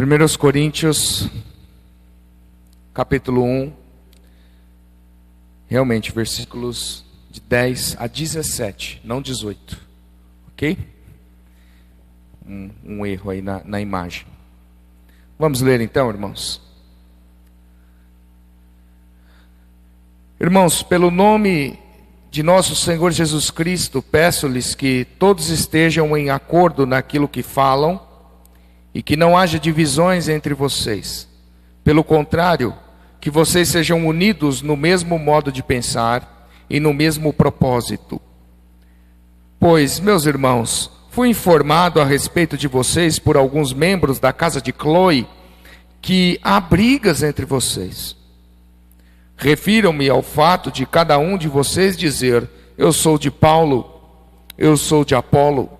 1 Coríntios, capítulo 1, realmente, versículos de 10 a 17, não 18, ok? Um erro aí na imagem. Vamos ler então, irmãos. Irmãos, pelo nome de nosso Senhor Jesus Cristo, peço-lhes que todos estejam em acordo naquilo que falam, e que não haja divisões entre vocês. Pelo contrário, que vocês sejam unidos no mesmo modo de pensar e no mesmo propósito. Pois, meus irmãos, fui informado a respeito de vocês por alguns membros da casa de Cloe, que há brigas entre vocês. Refiram-me ao fato de cada um de vocês dizer: eu sou de Paulo, eu sou de Apolo,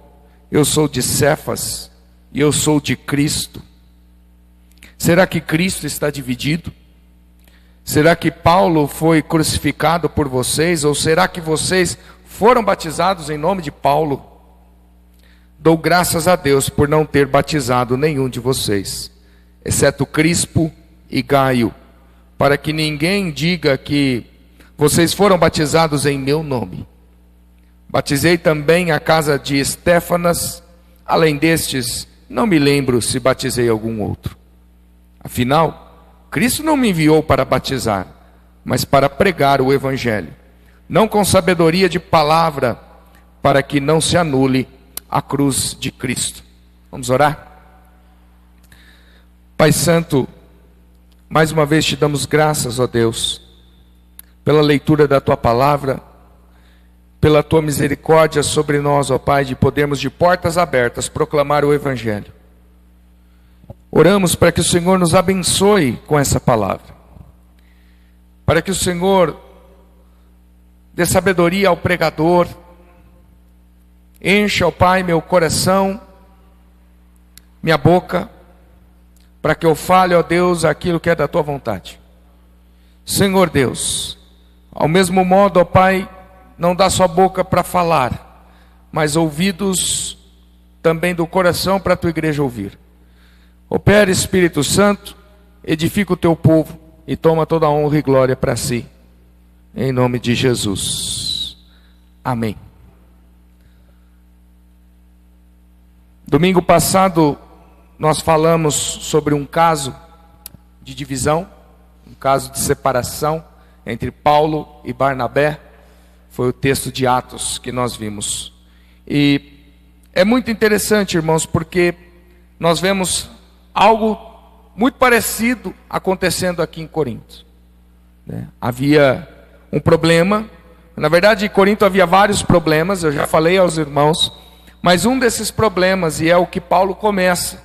eu sou de Cefas, e eu sou de Cristo. Será que Cristo está dividido? Será que Paulo foi crucificado por vocês? Ou será que vocês foram batizados em nome de Paulo? Dou graças a Deus por não ter batizado nenhum de vocês, exceto Crispo e Gaio, para que ninguém diga que vocês foram batizados em meu nome. Batizei também a casa de Estéfanas. Além destes, não me lembro se batizei algum outro. Afinal, Cristo não me enviou para batizar, mas para pregar o Evangelho, não com sabedoria de palavra, para que não se anule a cruz de Cristo. Vamos orar? Pai Santo, mais uma vez te damos graças, ó Deus, pela leitura da Tua palavra, pela Tua misericórdia sobre nós, ó Pai, de podermos de portas abertas proclamar o Evangelho. Oramos para que o Senhor nos abençoe com essa palavra, para que o Senhor dê sabedoria ao pregador, encha, ó Pai, meu coração, minha boca, para que eu fale, ó Deus, aquilo que é da Tua vontade. Senhor Deus, ao mesmo modo, ó Pai, não dá só boca para falar, mas ouvidos também do coração para a Tua igreja ouvir. Opera, Espírito Santo, edifica o Teu povo e toma toda a honra e glória para si. Em nome de Jesus. Amém. Domingo passado, nós falamos sobre um caso de divisão, um caso de separação entre Paulo e Barnabé. Foi o texto de Atos que nós vimos. E é muito interessante, irmãos, porque nós vemos algo muito parecido acontecendo aqui em Corinto. Havia um problema. Na verdade, em Corinto havia vários problemas, eu já falei aos irmãos. Mas um desses problemas, e é o que Paulo começa,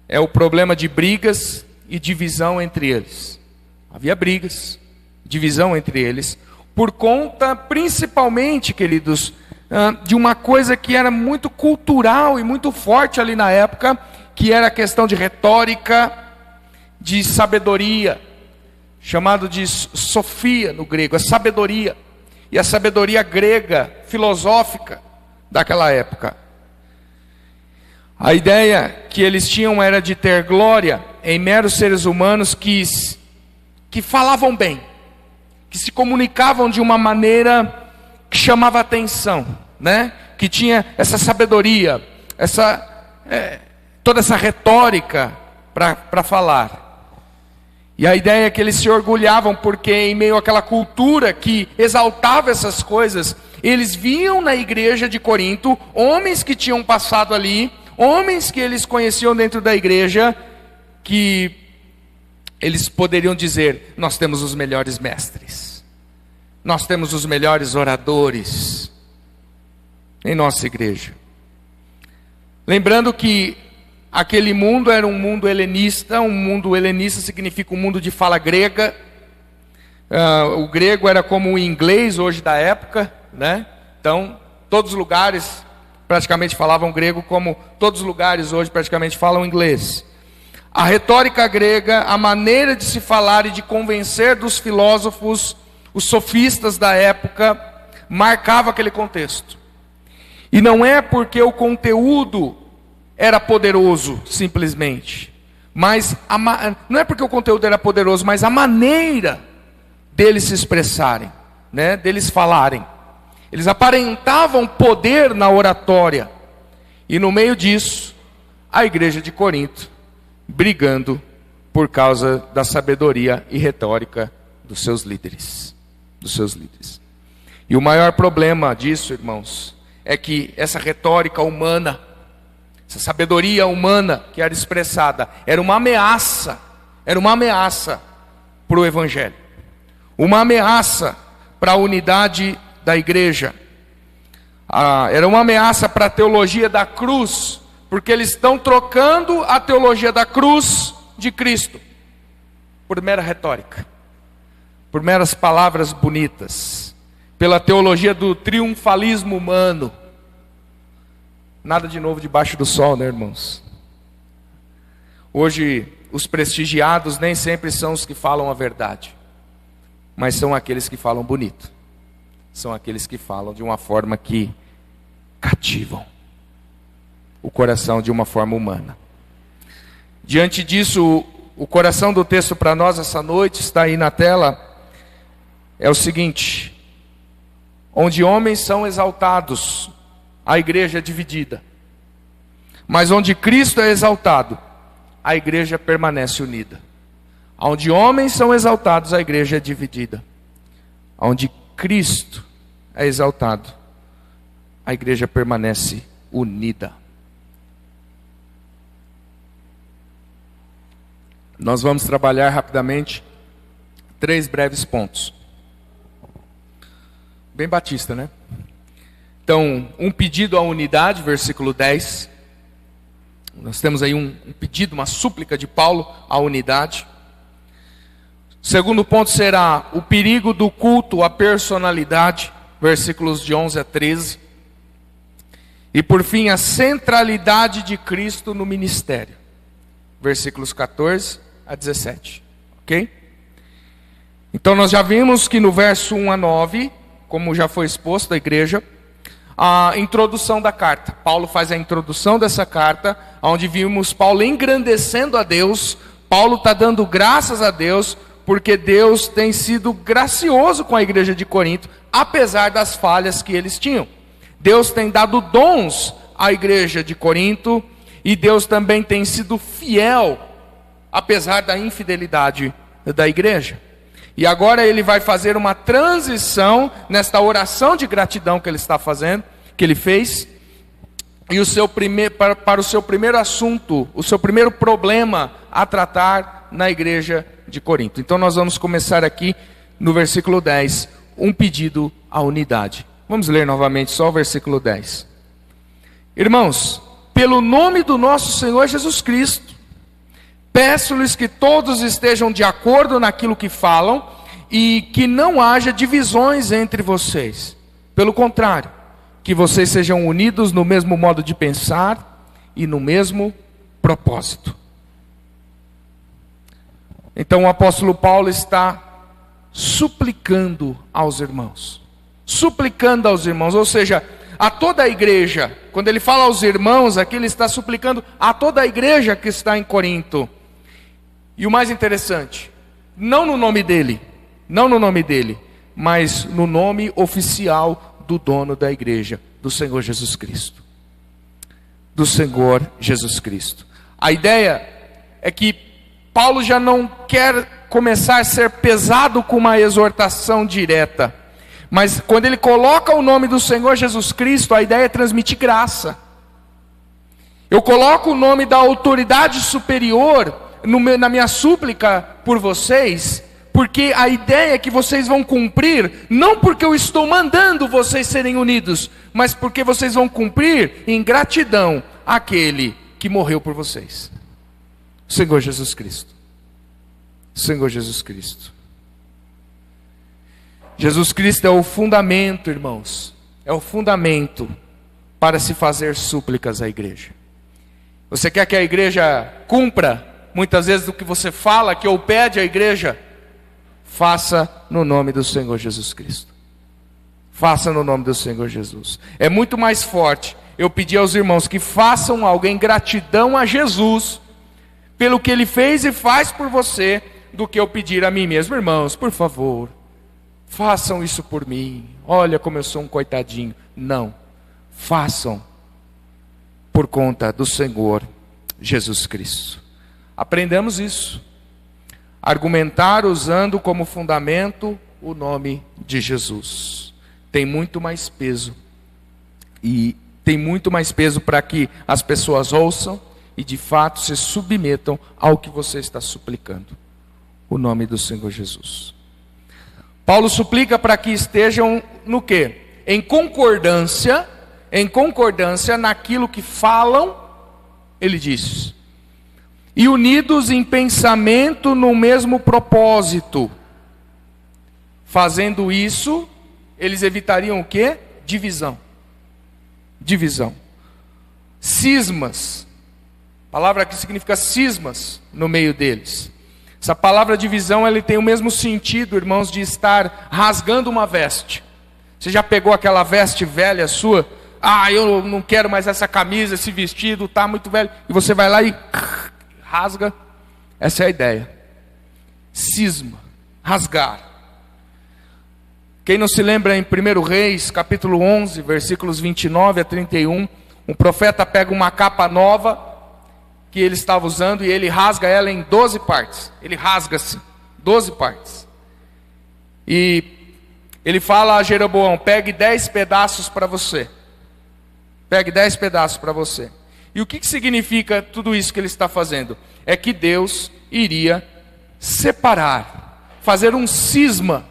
é o problema de brigas e divisão entre eles. Havia brigas, divisão entre eles, por conta, principalmente, queridos, de uma coisa que era muito cultural e muito forte ali na época, que era a questão de retórica, de sabedoria, chamado de sofia no grego, a sabedoria, e a sabedoria grega, filosófica, daquela época. A ideia que eles tinham era de ter glória em meros seres humanos que falavam bem, que se comunicavam de uma maneira que chamava atenção, né? Que tinha essa sabedoria, toda essa retórica para falar. E a ideia é que eles se orgulhavam porque em meio àquela cultura que exaltava essas coisas, eles viam na igreja de Corinto homens que tinham passado ali, homens que eles conheciam dentro da igreja, que eles poderiam dizer: nós temos os melhores mestres, nós temos os melhores oradores em nossa igreja. Lembrando que aquele mundo era um mundo helenista significa um mundo de fala grega. O grego era como o inglês hoje da época, né? Então, todos os lugares praticamente falavam grego, como todos os lugares hoje praticamente falam inglês. A retórica grega, a maneira de se falar e de convencer dos filósofos, os sofistas da época, marcava aquele contexto. E não é porque o conteúdo era poderoso, simplesmente, Mas não é porque o conteúdo era poderoso, mas a maneira deles se expressarem, né? Deles falarem. Eles aparentavam poder na oratória. E no meio disso, a igreja de Corinto brigando por causa da sabedoria e retórica dos seus líderes. E o maior problema disso, irmãos, é que essa retórica humana, essa sabedoria humana que era expressada, era uma ameaça para o evangelho, uma ameaça para a unidade da igreja, era uma ameaça para a teologia da cruz, porque eles estão trocando a teologia da cruz de Cristo por mera retórica, por meras palavras bonitas, pela teologia do triunfalismo humano. Nada de novo debaixo do sol, né, irmãos? Hoje, os prestigiados nem sempre são os que falam a verdade, mas são aqueles que falam bonito, são aqueles que falam de uma forma que cativam o coração de uma forma humana. Diante disso, o coração do texto para nós essa noite, está aí na tela, é o seguinte: onde homens são exaltados, a igreja é dividida. Mas onde Cristo é exaltado, a igreja permanece unida. Onde homens são exaltados, a igreja é dividida. Onde Cristo é exaltado, a igreja permanece unida. Nós vamos trabalhar rapidamente 3 breves pontos. Bem batista, né? Então, um pedido à unidade, versículo 10. Nós temos aí um pedido, uma súplica de Paulo à unidade. O segundo ponto será o perigo do culto à personalidade, versículos de 11 a 13. E por fim, a centralidade de Cristo no ministério, versículos 14 a 17. Ok? Então nós já vimos que no verso 1 a 9, como já foi exposto à igreja, a introdução da carta. Paulo faz a introdução dessa carta, onde vimos Paulo engrandecendo a Deus. Paulo está dando graças a Deus, porque Deus tem sido gracioso com a igreja de Corinto, apesar das falhas que eles tinham. Deus tem dado dons à igreja de Corinto, e Deus também tem sido fiel, apesar da infidelidade da igreja. E agora ele vai fazer uma transição nesta oração de gratidão que ele está fazendo, que ele fez, e para o seu primeiro assunto, o seu primeiro problema a tratar na igreja de Corinto. Então nós vamos começar aqui no versículo 10, um pedido à unidade. Vamos ler novamente só o versículo 10. Irmãos, pelo nome do nosso Senhor Jesus Cristo, peço-lhes que todos estejam de acordo naquilo que falam e que não haja divisões entre vocês. Pelo contrário, que vocês sejam unidos no mesmo modo de pensar e no mesmo propósito. Então o apóstolo Paulo está suplicando aos irmãos. Ou seja, a toda a igreja. Quando ele fala aos irmãos, aqui ele está suplicando a toda a igreja que está em Corinto. E o mais interessante, não no nome dele, mas no nome oficial do dono da igreja, do Senhor Jesus Cristo. Do Senhor Jesus Cristo. A ideia é que Paulo já não quer começar a ser pesado com uma exortação direta, mas quando ele coloca o nome do Senhor Jesus Cristo, a ideia é transmitir graça. Eu coloco o nome da autoridade superior na minha súplica por vocês, porque a ideia é que vocês vão cumprir, não porque eu estou mandando vocês serem unidos, mas porque vocês vão cumprir em gratidão àquele que morreu por vocês, o Senhor Jesus Cristo. Senhor Jesus Cristo. Jesus Cristo é o fundamento, irmãos, é o fundamento para se fazer súplicas à igreja. Você quer que a igreja cumpra muitas vezes do que você fala, que ou pede à igreja? Faça no nome do Senhor Jesus Cristo. Faça no nome do Senhor Jesus. É muito mais forte eu pedir aos irmãos que façam algo em gratidão a Jesus, pelo que Ele fez e faz por você, do que eu pedir a mim mesmo. Irmãos, por favor, façam isso por mim. Olha como eu sou um coitadinho. Não, façam por conta do Senhor Jesus Cristo. Aprendamos isso. Argumentar usando como fundamento o nome de Jesus. Tem muito mais peso. E tem muito mais peso para que as pessoas ouçam e de fato se submetam ao que você está suplicando. O nome do Senhor Jesus. Paulo suplica para que estejam no quê? Em concordância naquilo que falam, ele diz. E unidos em pensamento no mesmo propósito. Fazendo isso, eles evitariam o quê? Divisão. Cismas. A palavra aqui significa cismas no meio deles. Essa palavra divisão, ela tem o mesmo sentido, irmãos, de estar rasgando uma veste. Você já pegou aquela veste velha sua? Ah, eu não quero mais essa camisa, esse vestido, está muito velho. E você vai lá e rasga. Essa é a ideia. Cisma, rasgar. Quem não se lembra em 1 Reis, capítulo 11, versículos 29 a 31, um profeta pega uma capa nova que ele estava usando e ele rasga ela em 12 partes. Ele rasga-se, 12 partes. E ele fala a Jeroboão: pegue 10 pedaços para você. Pegue 10 pedaços para você. E o que significa tudo isso que ele está fazendo? É que Deus iria separar, fazer um cisma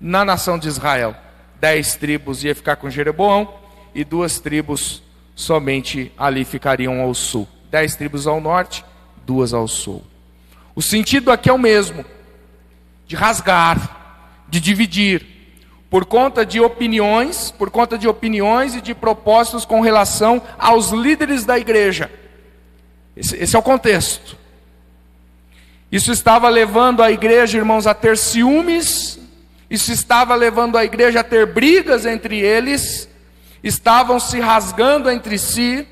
na nação de Israel. 10 tribos ia ficar com Jeroboão e 2 tribos somente ali ficariam ao sul. 10 tribos ao norte, 2 ao sul. O sentido aqui é o mesmo, de rasgar, de dividir, por conta de opiniões e de propósitos com relação aos líderes da igreja. Esse é o contexto. Isso estava levando a igreja, irmãos, a ter ciúmes, isso estava levando a igreja a ter brigas entre eles, estavam se rasgando entre si,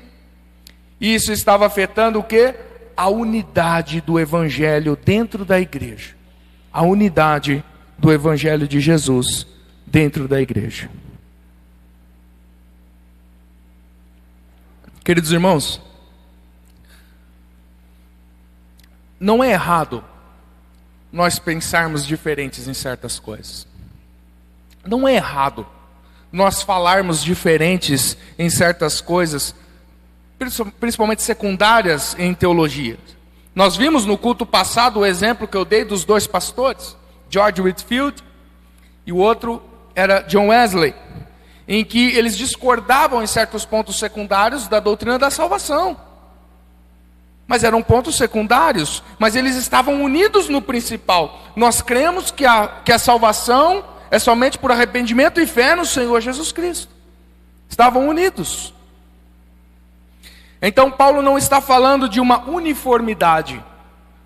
e isso estava afetando o quê? A unidade do evangelho dentro da igreja. A unidade do evangelho de Jesus dentro da igreja. Queridos irmãos, não é errado nós pensarmos diferentes em certas coisas. Não é errado nós falarmos diferentes em certas coisas, principalmente secundárias em teologia. Nós vimos no culto passado o exemplo que eu dei dos 2 pastores, George Whitefield e o outro era John Wesley, em que eles discordavam em certos pontos secundários da doutrina da salvação. Mas eram pontos secundários, mas eles estavam unidos no principal. Nós cremos que a salvação é somente por arrependimento e fé no Senhor Jesus Cristo. Estavam unidos. Então Paulo não está falando de uma uniformidade.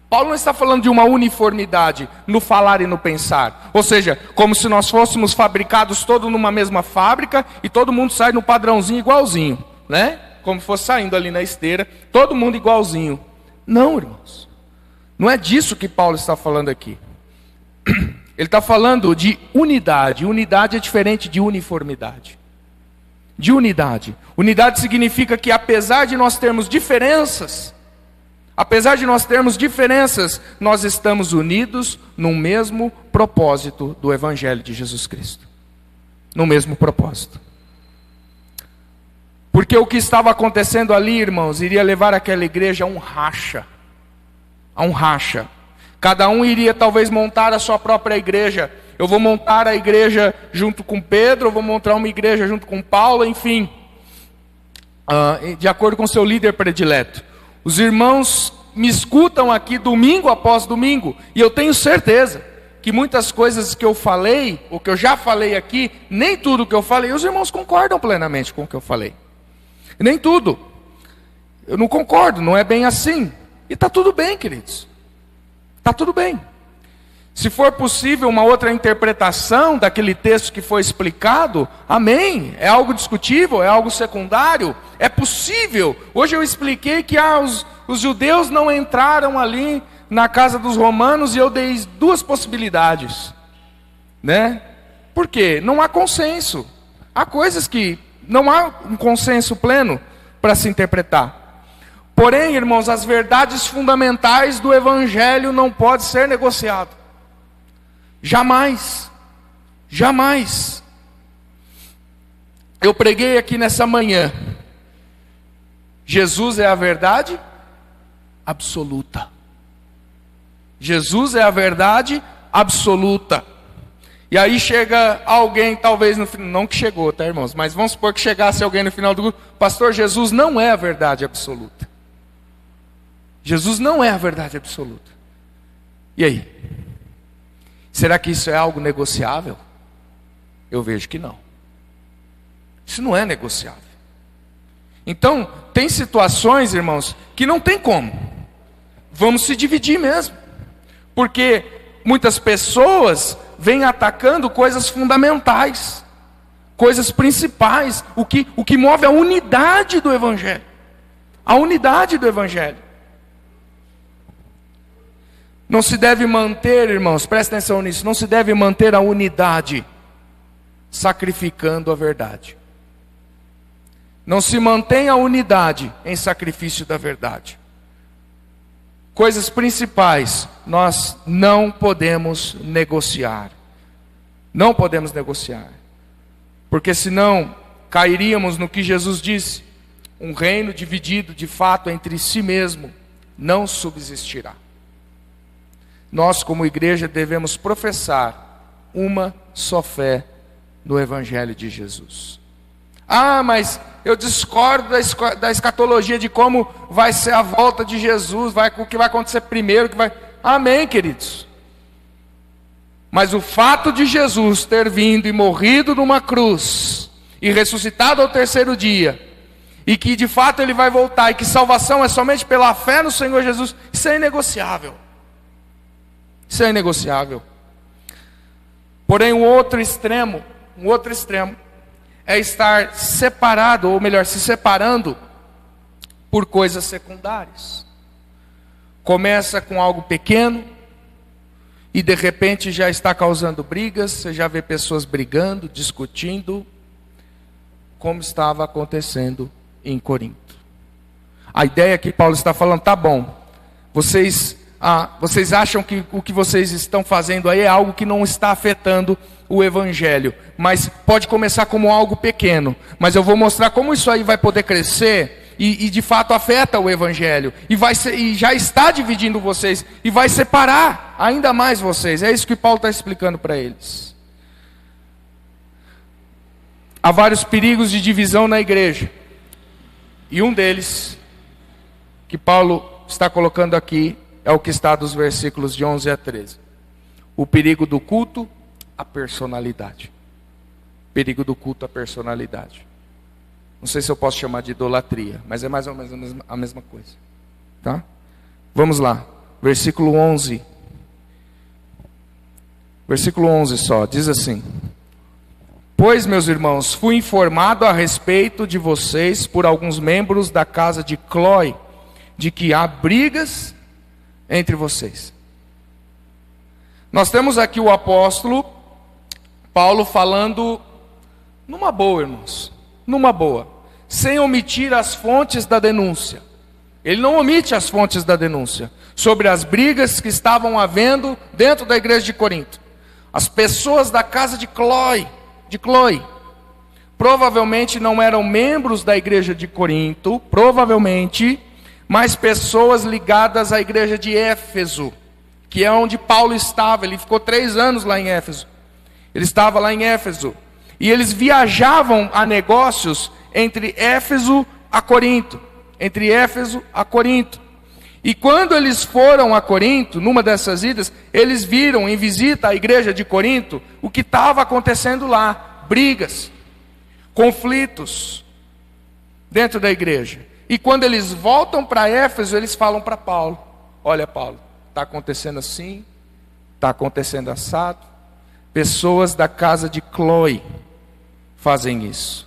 Paulo não está falando de uma uniformidade no falar e no pensar. Ou seja, como se nós fôssemos fabricados todos numa mesma fábrica e todo mundo sai no padrãozinho igualzinho, né? Como fosse saindo ali na esteira, todo mundo igualzinho. Não, irmãos. Não é disso que Paulo está falando aqui. Ele está falando de unidade. Unidade é diferente de uniformidade. De unidade. Unidade significa que apesar de nós termos diferenças, nós estamos unidos no mesmo propósito do Evangelho de Jesus Cristo. No mesmo propósito. Porque o que estava acontecendo ali, irmãos, iria levar aquela igreja a um racha. A um racha. Cada um iria talvez montar a sua própria igreja. Eu vou montar a igreja junto com Pedro, eu vou montar uma igreja junto com Paulo, enfim. De acordo com seu líder predileto. Os irmãos me escutam aqui domingo após domingo, e eu tenho certeza que muitas coisas que eu falei, ou que eu já falei aqui, nem tudo que eu falei, os irmãos concordam plenamente com o que eu falei. Nem tudo. Eu não concordo, não é bem assim. E está tudo bem, queridos. Está tudo bem. Se for possível uma outra interpretação daquele texto que foi explicado, amém. É algo discutível, é algo secundário, é possível. Hoje eu expliquei que Os judeus não entraram ali na casa dos romanos e eu dei duas possibilidades, né? Por quê? Não há consenso. Há coisas que não há um consenso pleno para se interpretar. Porém, irmãos, as verdades fundamentais do Evangelho não podem ser negociadas. Jamais. Jamais. Eu preguei aqui nessa manhã. Jesus é a verdade absoluta. Jesus é a verdade absoluta. E aí chega alguém, talvez no final, não que chegou, tá, irmãos? Mas vamos supor que chegasse alguém no final do grupo. Pastor, Jesus não é a verdade absoluta. Jesus não é a verdade absoluta. E aí? Será que isso é algo negociável? Eu vejo que não. Isso não é negociável. Então, tem situações, irmãos, que não tem como. Vamos se dividir mesmo. Porque muitas pessoas vêm atacando coisas fundamentais, coisas principais, o que move a unidade do Evangelho. A unidade do Evangelho. Não se deve manter, irmãos, prestem atenção nisso, não se deve manter a unidade sacrificando a verdade. Não se mantém a unidade em sacrifício da verdade. Coisas principais nós não podemos negociar. Não podemos negociar. Porque senão cairíamos no que Jesus disse: um reino dividido de fato entre si mesmo não subsistirá. Nós, como igreja, devemos professar uma só fé no Evangelho de Jesus. Ah, mas eu discordo da escatologia de como vai ser a volta de Jesus, o que vai acontecer primeiro, Amém, queridos. Mas o fato de Jesus ter vindo e morrido numa cruz e ressuscitado ao terceiro dia, e que de fato ele vai voltar, e que salvação é somente pela fé no Senhor Jesus, isso é inegociável. Isso é inegociável. Porém, um outro extremo é estar separado, ou melhor, se separando por coisas secundárias. Começa com algo pequeno e de repente já está causando brigas, você já vê pessoas brigando, discutindo, como estava acontecendo em Corinto. A ideia que Paulo está falando, tá bom, vocês acham que o que vocês estão fazendo aí é algo que não está afetando o Evangelho, mas pode começar como algo pequeno, mas eu vou mostrar como isso aí vai poder crescer e de fato afeta o Evangelho, e já está dividindo vocês, e vai separar ainda mais vocês. É isso que Paulo está explicando para eles. Há vários perigos de divisão na igreja, e um deles, que Paulo está colocando aqui, é o que está dos versículos de 11 a 13. O perigo do culto à personalidade. Perigo do culto à personalidade. Não sei se eu posso chamar de idolatria, mas é mais ou menos a mesma coisa. Tá? Vamos lá. Versículo 11. Versículo 11 só, diz assim: Pois, meus irmãos, fui informado a respeito de vocês por alguns membros da casa de Cloe, de que há brigas entre vocês. Nós temos aqui o apóstolo Paulo falando numa boa, irmãos, numa boa, sem omitir as fontes da denúncia. Ele não omite as fontes da denúncia sobre as brigas que estavam havendo dentro da igreja de Corinto. As pessoas da casa de Cloe, provavelmente não eram membros da igreja de Corinto, provavelmente, mas pessoas ligadas à igreja de Éfeso, que é onde Paulo estava. Ele ficou 3 anos lá em Éfeso. Ele estava lá em Éfeso. E eles viajavam a negócios entre Éfeso a Corinto. Entre Éfeso a Corinto. E quando eles foram a Corinto, numa dessas idas, eles viram em visita à igreja de Corinto o que estava acontecendo lá. Brigas, conflitos dentro da igreja. E quando eles voltam para Éfeso, eles falam para Paulo: olha, Paulo, está acontecendo assim, está acontecendo assado. Pessoas da casa de Cloe fazem isso.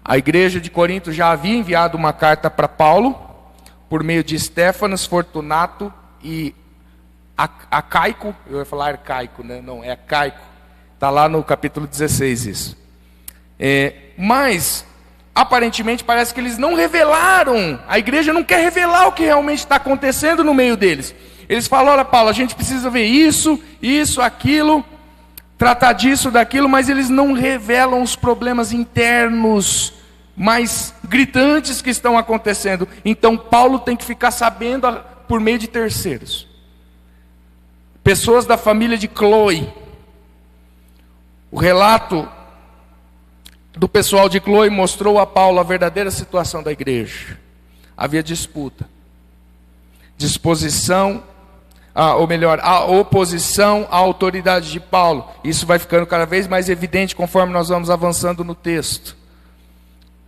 A igreja de Corinto já havia enviado uma carta para Paulo, por meio de Estéfanas, Fortunato e Acaico. Eu ia falar arcaico, né? Não, é Acaico. Está lá no capítulo 16 isso. Mas, aparentemente, parece que eles não revelaram. A igreja não quer revelar o que realmente está acontecendo no meio deles. Eles falam: olha, Paulo, a gente precisa ver isso, aquilo, tratar disso, daquilo, mas eles não revelam os problemas internos mais gritantes que estão acontecendo. Então Paulo tem que ficar sabendo por meio de terceiros. Pessoas da família de Cloe. O relato do pessoal de Cloe mostrou a Paulo a verdadeira situação da igreja. Havia disputa, a oposição à autoridade de Paulo. Isso vai ficando cada vez mais evidente conforme nós vamos avançando no texto,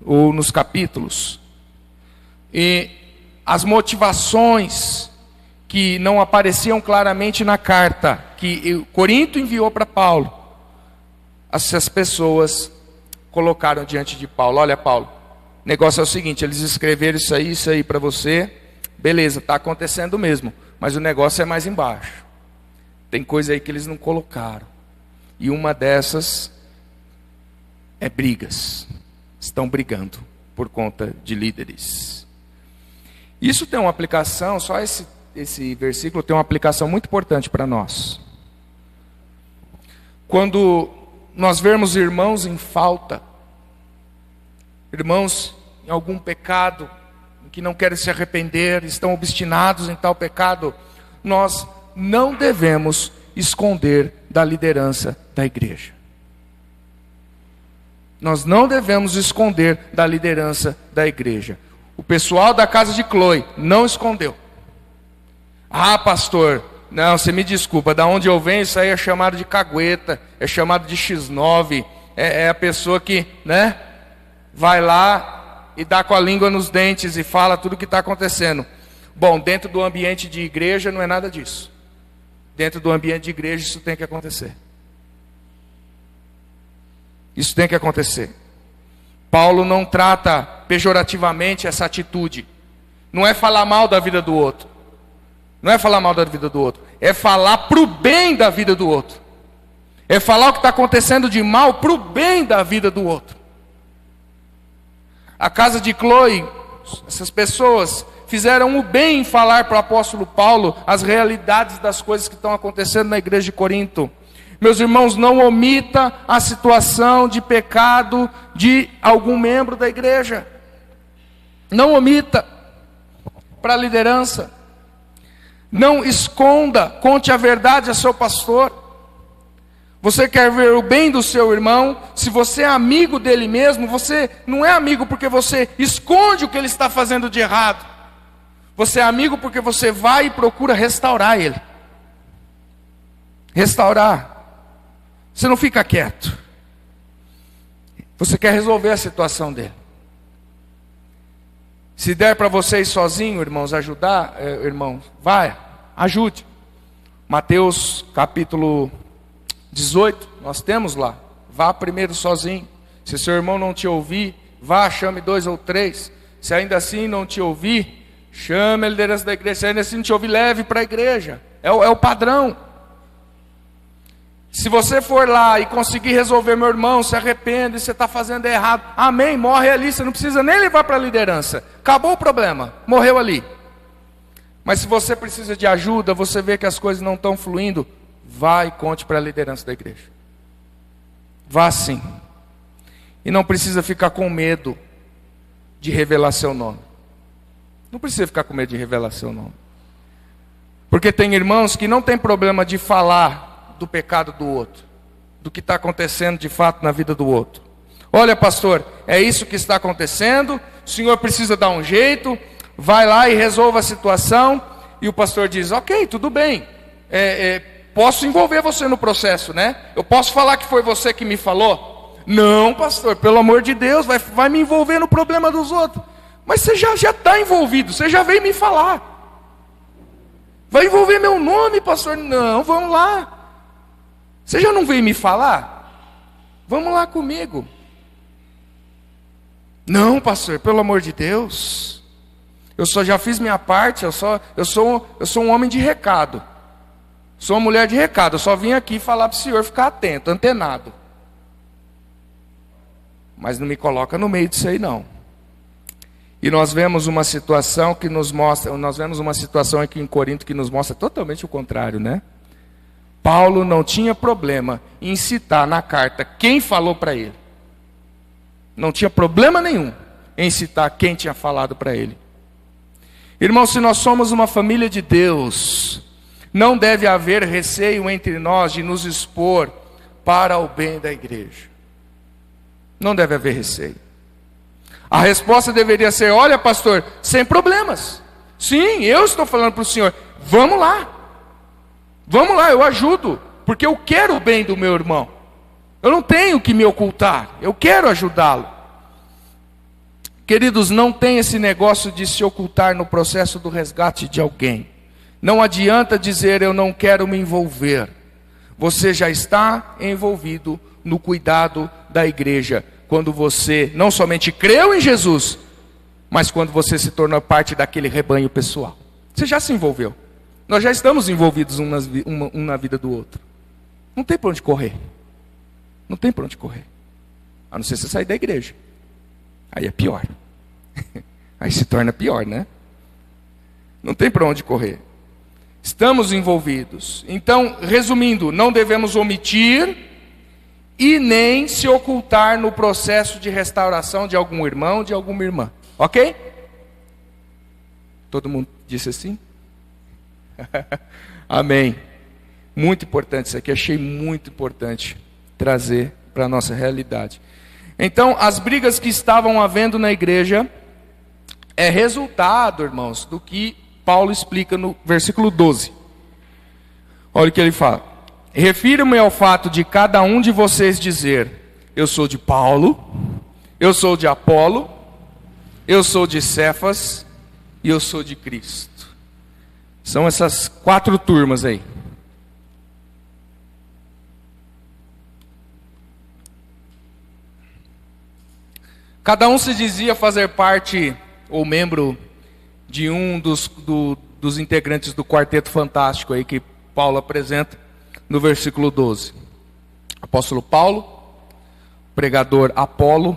ou nos capítulos. E as motivações que não apareciam claramente na carta que Corinto enviou para Paulo, essas pessoas colocaram diante de Paulo: olha, Paulo, o negócio é o seguinte, eles escreveram isso aí para você, beleza, está acontecendo mesmo, mas o negócio é mais embaixo. Tem coisa aí que eles não colocaram. E uma dessas é brigas. Estão brigando por conta de líderes. Isso tem uma aplicação, só esse versículo tem uma aplicação muito importante para nós. Quando nós vermos irmãos em falta, irmãos em algum pecado, que não querem se arrepender, estão obstinados em tal pecado, nós não devemos esconder da liderança da igreja. Nós não devemos esconder da liderança da igreja. O pessoal da casa de Cloe não escondeu. Ah, pastor, não, você me desculpa, da onde eu venho isso aí é chamado de cagueta, é chamado de X9, é a pessoa que, né, vai lá e dá com a língua nos dentes e fala tudo o que está acontecendo. Bom, dentro do ambiente de igreja não é nada disso. Dentro do ambiente de igreja isso tem que acontecer. Isso tem que acontecer. Paulo não trata pejorativamente essa atitude. Não é falar mal da vida do outro. Não é falar mal da vida do outro. É falar para o bem da vida do outro. É falar o que está acontecendo de mal para o bem da vida do outro. A casa de Cloe, essas pessoas fizeram o bem em falar para o apóstolo Paulo as realidades das coisas que estão acontecendo na igreja de Corinto. Meus irmãos, não omita a situação de pecado de algum membro da igreja. Não omita para a liderança. Não esconda, conte a verdade a seu pastor. Você quer ver o bem do seu irmão? Se você é amigo dele mesmo, você não é amigo porque você esconde o que ele está fazendo de errado. Você é amigo porque você vai e procura restaurar ele. Restaurar. Você não fica quieto. Você quer resolver a situação dele. Se der para vocês sozinhos, irmãos, ajudar, irmãos, vai, ajude. Mateus capítulo 18, nós temos lá. Vá primeiro sozinho. Se seu irmão não te ouvir, vá, chame 2 ou 3. Se ainda assim não te ouvir, chame a liderança da igreja. Se ainda assim não te ouvir, leve para a igreja. É o padrão. Se você for lá e conseguir resolver, meu irmão, se arrepende, você está fazendo errado, amém, morre ali, você não precisa nem levar para a liderança, acabou o problema, morreu ali. Mas se você precisa de ajuda, você vê que as coisas não estão fluindo, vá e conte para a liderança da igreja. Vá sim. E não precisa ficar com medo de revelar seu nome. Não precisa ficar com medo de revelar seu nome. Porque tem irmãos que não tem problema de falar do pecado do outro, do que está acontecendo de fato na vida do outro. Olha, pastor, é isso que está acontecendo, o senhor precisa dar um jeito, vai lá e resolva a situação. E o pastor diz, ok, tudo bem, posso envolver você no processo, né? Eu posso falar que foi você que me falou? Não, pastor, pelo amor de Deus, vai me envolver no problema dos outros. Mas você já está envolvido, você já veio me falar. Vai envolver meu nome, pastor? Não, vamos lá. Você já não veio me falar? Vamos lá comigo. Não, pastor, pelo amor de Deus. já fiz minha parte, eu sou um homem de recado. Sou uma mulher de recado, eu só vim aqui falar para o senhor ficar atento, antenado. Mas não me coloca no meio disso aí não. E nós vemos uma situação que nos mostra, nós vemos uma situação aqui em Corinto que nos mostra totalmente o contrário, né? Paulo não tinha problema em citar na carta quem falou para ele. Não tinha problema nenhum em citar quem tinha falado para ele. Irmão, se nós somos uma família de Deus, não deve haver receio entre nós de nos expor para o bem da igreja. Não deve haver receio. A resposta deveria ser: olha, pastor, sem problemas. Sim, eu estou falando para o senhor, vamos lá. Vamos lá, eu ajudo, porque eu quero o bem do meu irmão. Eu não tenho que me ocultar, eu quero ajudá-lo. Queridos, não tem esse negócio de se ocultar no processo do resgate de alguém. Não adianta dizer eu não quero me envolver. Você já está envolvido no cuidado da igreja. Quando você não somente creu em Jesus, mas quando você se tornou parte daquele rebanho pessoal. Você já se envolveu. Nós já estamos envolvidos um na vida do outro. Não tem para onde correr. Não tem para onde correr. A não ser você sair da igreja. Aí é pior. Aí se torna pior, né? Não tem para onde correr. Estamos envolvidos. Então, resumindo, não devemos omitir e nem se ocultar no processo de restauração de algum irmão, de alguma irmã. Ok? Todo mundo disse assim? Amém. Muito importante isso aqui, achei muito importante trazer para a nossa realidade. Então, as brigas que estavam havendo na igreja é resultado, irmãos, do que Paulo explica no versículo 12. Olha o que ele fala: refiro-me ao fato de cada um de vocês dizer: eu sou de Paulo, eu sou de Apolo, eu sou de Cefas e eu sou de Cristo. São essas 4 turmas aí. Cada um se dizia fazer parte ou membro de um dos integrantes do quarteto fantástico aí que Paulo apresenta no versículo 12. Apóstolo Paulo, pregador Apolo,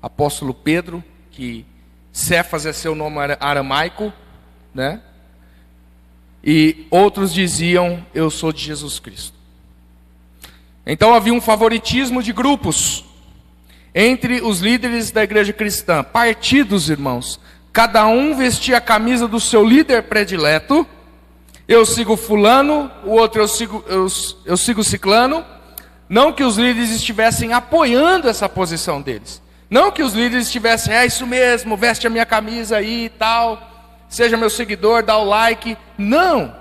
apóstolo Pedro, que Cefas é seu nome aramaico, né? E outros diziam: eu sou de Jesus Cristo. Então havia um favoritismo de grupos entre os líderes da igreja cristã. Partidos, irmãos. Cada um vestia a camisa do seu líder predileto. Eu sigo fulano, o outro eu sigo ciclano. Não que os líderes estivessem apoiando essa posição deles. Não que os líderes estivessem: é isso mesmo, veste a minha camisa aí e tal, seja meu seguidor, dá o like. Não.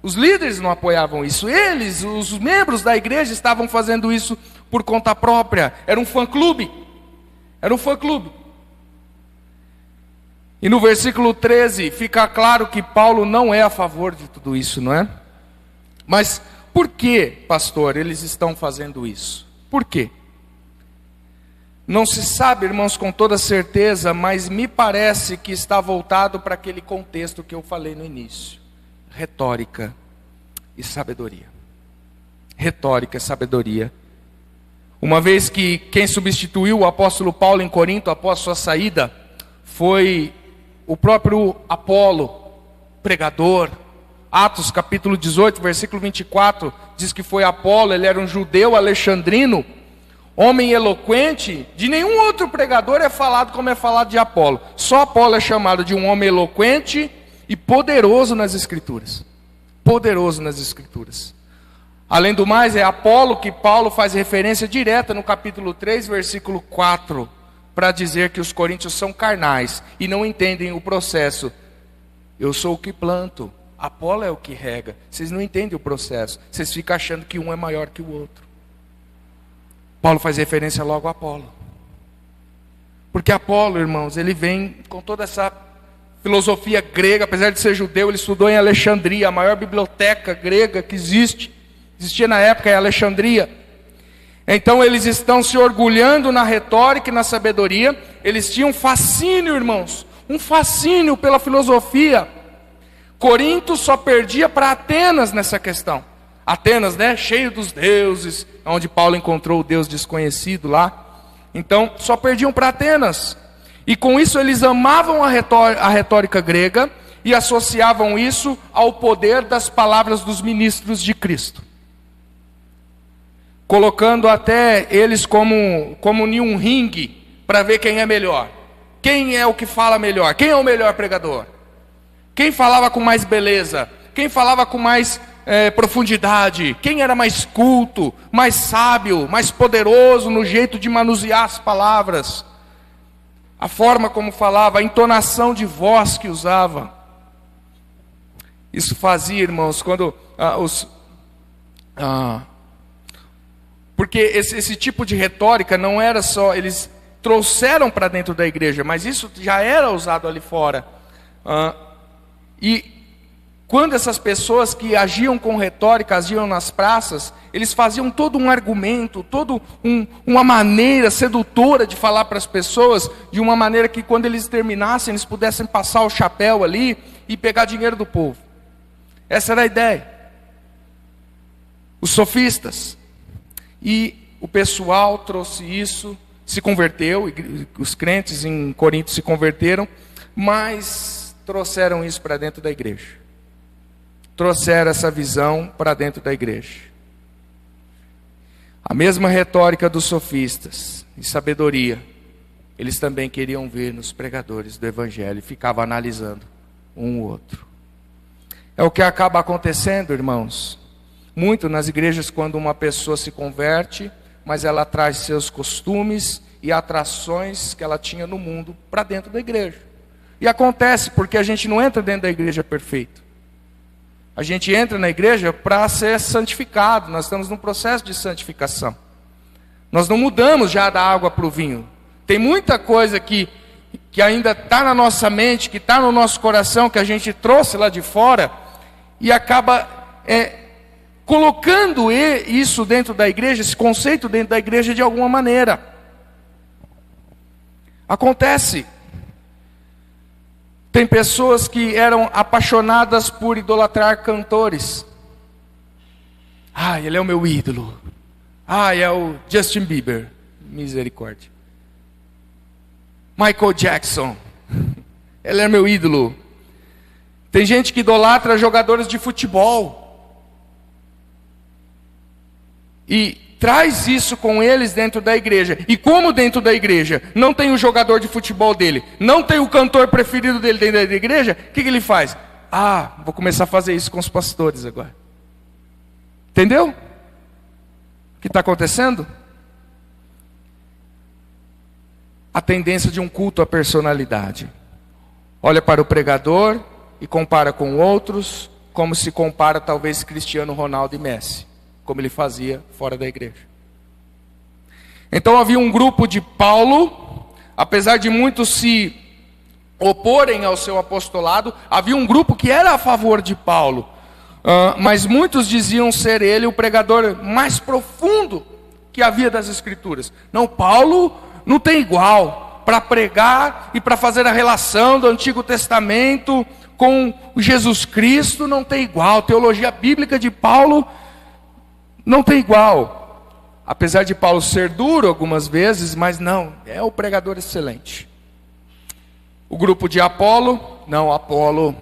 Os líderes não apoiavam isso. Eles, os membros da igreja, estavam fazendo isso por conta própria. Era um fã-clube. Era um fã-clube. E no versículo 13 fica claro que Paulo não é a favor de tudo isso, não é? Mas por que, pastor, eles estão fazendo isso? Por quê? Não se sabe, irmãos, com toda certeza, mas me parece que está voltado para aquele contexto que eu falei no início: retórica e sabedoria. Retórica e sabedoria. Uma vez que quem substituiu o apóstolo Paulo em Corinto após sua saída foi o próprio Apolo, pregador. Atos capítulo 18, versículo 24, diz que foi Apolo. Ele era um judeu alexandrino, homem eloquente. De nenhum outro pregador é falado como é falado de Apolo. Só Apolo é chamado de um homem eloquente e poderoso nas Escrituras. Poderoso nas Escrituras. Além do mais, é Apolo que Paulo faz referência direta no capítulo 3, versículo 4, para dizer que os coríntios são carnais e não entendem o processo. Eu sou o que planto, Apolo é o que rega. Vocês não entendem o processo, vocês ficam achando que um é maior que o outro. Paulo faz referência logo a Apolo. Porque Apolo, irmãos, ele vem com toda essa filosofia grega. Apesar de ser judeu, ele estudou em Alexandria, a maior biblioteca grega que existia na época em Alexandria. Então eles estão se orgulhando na retórica e na sabedoria. Eles tinham fascínio, irmãos, um fascínio pela filosofia. Corinto só perdia para Atenas nessa questão. Atenas, né, cheio dos deuses, onde Paulo encontrou o Deus desconhecido lá. Então, só perdiam para Atenas. E com isso eles amavam a retórica grega e associavam isso ao poder das palavras dos ministros de Cristo. Colocando até eles como em um ringue para ver quem é melhor. Quem é o que fala melhor? Quem é o melhor pregador? Quem falava com mais beleza? Quem falava com mais profundidade? Quem era mais culto, mais sábio, mais poderoso no jeito de manusear as palavras? A forma como falava, a entonação de voz que usava. Isso fazia, irmãos, quando porque esse tipo de retórica não era só, eles trouxeram para dentro da igreja, mas isso já era usado ali fora. E quando essas pessoas que agiam com retórica, agiam nas praças, eles faziam todo um argumento, uma maneira sedutora de falar para as pessoas, de uma maneira que quando eles terminassem, eles pudessem passar o chapéu ali e pegar dinheiro do povo. Essa era a ideia. Os sofistas. E o pessoal trouxe isso, se converteu, e os crentes em Corinto se converteram, mas trouxeram isso para dentro da igreja. Trouxeram essa visão para dentro da igreja. A mesma retórica dos sofistas e sabedoria, eles também queriam ver nos pregadores do evangelho, e ficavam analisando um ou outro. É o que acaba acontecendo, irmãos, muito nas igrejas, quando uma pessoa se converte, mas ela traz seus costumes e atrações que ela tinha no mundo para dentro da igreja. E acontece porque a gente não entra dentro da igreja perfeito. A gente entra na igreja para ser santificado. Nós estamos num processo de santificação. Nós não mudamos já da água para o vinho. Tem muita coisa que ainda está na nossa mente, que está no nosso coração, que a gente trouxe lá de fora, e acaba colocando isso dentro da igreja, esse conceito dentro da igreja de alguma maneira. Acontece. Tem pessoas que eram apaixonadas por idolatrar cantores. Ele é o meu ídolo. É o Justin Bieber. Misericórdia. Michael Jackson. Ele é meu ídolo. Tem gente que idolatra jogadores de futebol. E traz isso com eles dentro da igreja. E como dentro da igreja não tem o jogador de futebol dele, não tem o cantor preferido dele dentro da igreja, o que ele faz? Vou começar a fazer isso com os pastores agora. Entendeu? O que está acontecendo? A tendência de um culto à personalidade. Olha para o pregador e compara com outros, como se compara talvez Cristiano Ronaldo e Messi, como ele fazia fora da igreja. Então havia um grupo de Paulo, apesar de muitos se oporem ao seu apostolado, havia um grupo que era a favor de Paulo, mas muitos diziam ser ele o pregador mais profundo que havia das Escrituras. Não, Paulo não tem igual para pregar e para fazer a relação do Antigo Testamento com Jesus Cristo, não tem igual. A teologia bíblica de Paulo não tem igual. Apesar de Paulo ser duro algumas vezes, mas não, é o pregador excelente. O grupo de Apolo, não, Apolo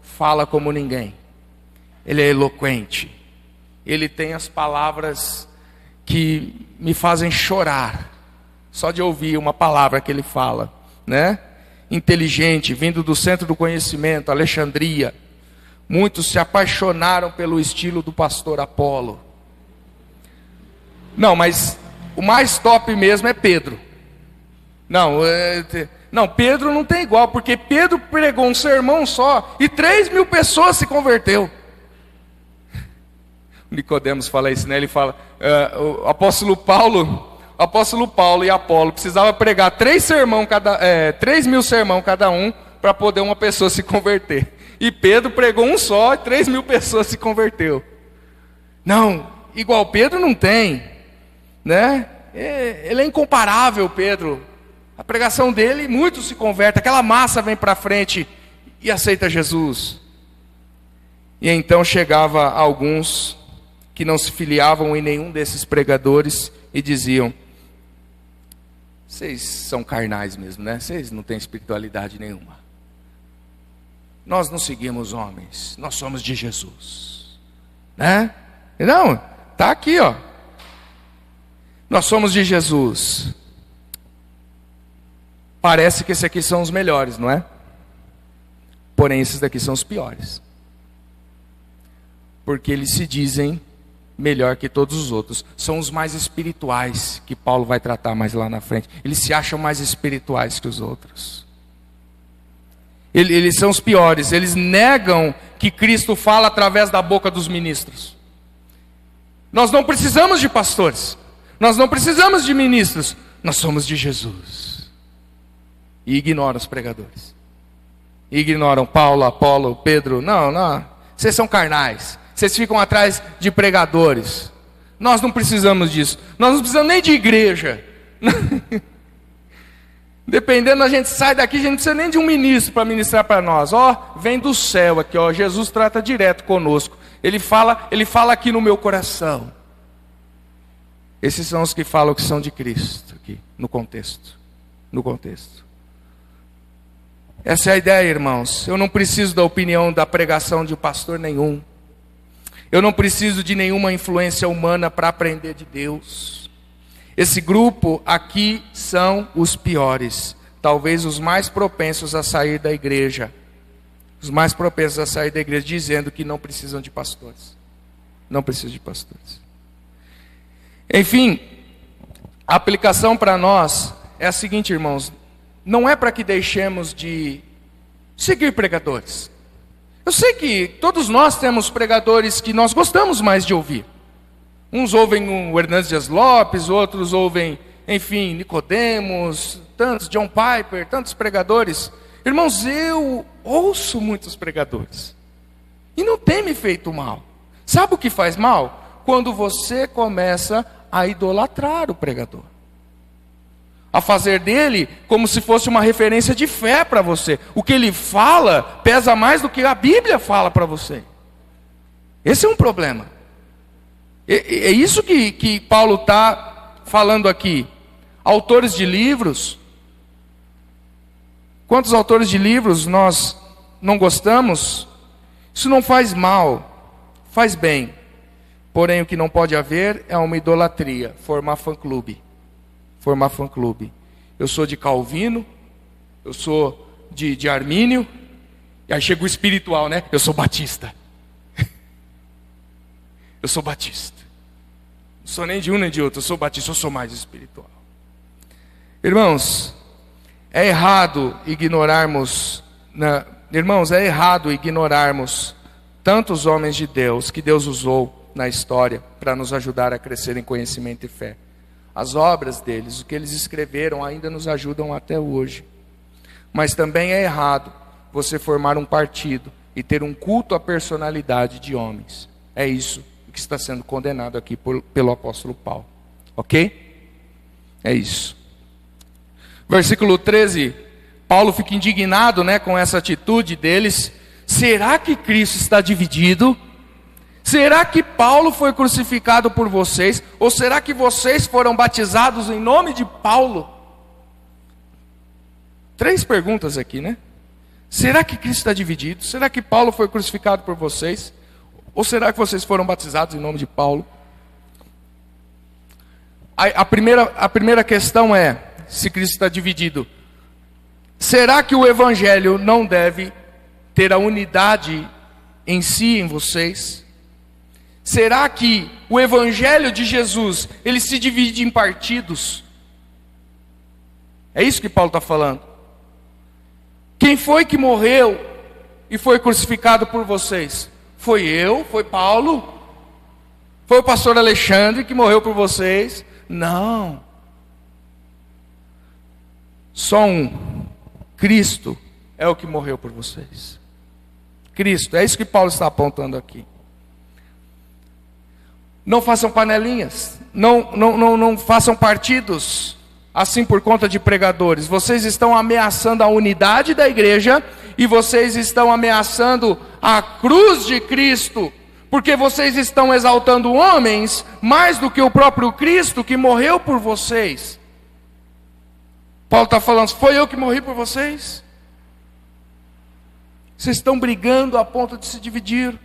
fala como ninguém. Ele é eloquente. Ele tem as palavras que me fazem chorar, só de ouvir uma palavra que ele fala, né? Inteligente, vindo do centro do conhecimento, Alexandria. Muitos se apaixonaram pelo estilo do pastor Apolo. Não, mas o mais top mesmo é Pedro. Não, Pedro não tem igual, porque Pedro pregou um sermão só e 3.000 pessoas se converteu. O Nicodemos fala isso, né? Ele fala, o apóstolo Paulo e Apolo precisava pregar 3.000 sermão cada um para poder uma pessoa se converter. E Pedro pregou um só e 3.000 pessoas se converteu. Não, igual Pedro não tem, né? Ele é incomparável, Pedro. A pregação dele, muitos se convertem, aquela massa vem para frente e aceita Jesus. E então chegava alguns que não se filiavam em nenhum desses pregadores e diziam: vocês são carnais mesmo, né? Vocês não têm espiritualidade nenhuma. Nós não seguimos homens, nós somos de Jesus, né? Não, tá aqui, ó. Nós somos de Jesus. Parece que esses aqui são os melhores, não é? Porém, esses daqui são os piores. Porque eles se dizem melhor que todos os outros. São os mais espirituais, que Paulo vai tratar mais lá na frente. Eles se acham mais espirituais que os outros. Eles são os piores. Eles negam que Cristo fala através da boca dos ministros. Nós não precisamos de pastores. Nós não precisamos de ministros. Nós somos de Jesus. E ignoram os pregadores. Ignoram Paulo, Apolo, Pedro. Não. Vocês são carnais. Vocês ficam atrás de pregadores. Nós não precisamos disso. Nós não precisamos nem de igreja. Dependendo, a gente sai daqui, a gente não precisa nem de um ministro para ministrar para nós. Vem do céu aqui, Jesus trata direto conosco. Ele fala aqui no meu coração. Esses são os que falam que são de Cristo, aqui, no contexto. No contexto. Essa é a ideia, irmãos. Eu não preciso da opinião, da pregação de pastor nenhum. Eu não preciso de nenhuma influência humana para aprender de Deus. Esse grupo aqui são os piores. Talvez os mais propensos a sair da igreja. Os mais propensos a sair da igreja dizendo que não precisam de pastores. Não precisam de pastores. Enfim, a aplicação para nós é a seguinte, irmãos. Não é para que deixemos de seguir pregadores. Eu sei que todos nós temos pregadores que nós gostamos mais de ouvir. Uns ouvem o Hernandes Dias Lopes, outros ouvem, enfim, Nicodemos, tantos, John Piper, tantos pregadores. Irmãos, eu ouço muitos pregadores. E não tem me feito mal. Sabe o que faz mal? Quando você começa a idolatrar o pregador. A fazer dele como se fosse uma referência de fé para você. O que ele fala pesa mais do que a Bíblia fala para você. Esse é um problema. É isso que Paulo está falando aqui. Autores de livros. Quantos autores de livros nós não gostamos? Isso não faz mal, faz bem. Porém, o que não pode haver é uma idolatria, formar fã-clube. Formar fã-clube. Eu sou de Calvino, eu sou de Armínio, e aí chega o espiritual, né? Eu sou batista. Eu sou batista. Não sou nem de um nem de outro, eu sou batista, eu sou mais espiritual. Irmãos, é errado ignorarmos, irmãos, é errado ignorarmos tantos homens de Deus que Deus usou na história para nos ajudar a crescer em conhecimento e fé. As obras deles, o que eles escreveram ainda nos ajudam até hoje. Mas também é errado você formar um partido e ter um culto à personalidade de homens. É isso que está sendo condenado aqui pelo apóstolo Paulo. Ok? É isso. Versículo 13, Paulo fica indignado, com essa atitude deles. Será que Cristo está dividido? Será que Paulo foi crucificado por vocês? Ou será que vocês foram batizados em nome de Paulo? 3 perguntas aqui, Será que Cristo está dividido? Será que Paulo foi crucificado por vocês? Ou será que vocês foram batizados em nome de Paulo? A primeira questão é, se Cristo está dividido, será que o Evangelho não deve ter a unidade em si, em vocês? Será que o Evangelho de Jesus, ele se divide em partidos? É isso que Paulo está falando. Quem foi que morreu e foi crucificado por vocês? Foi eu? Foi Paulo? Foi o pastor Alexandre que morreu por vocês? Não. Só um. Cristo é o que morreu por vocês. Cristo, é isso que Paulo está apontando aqui. Não façam panelinhas, não façam partidos. assim por conta de pregadores. Vocês estão ameaçando a unidade da igreja e vocês estão ameaçando a cruz de Cristo, porque vocês estão exaltando homens mais do que o próprio Cristo que morreu por vocês. Paulo está falando, foi eu que morri por vocês? Vocês estão brigando a ponto de se dividir.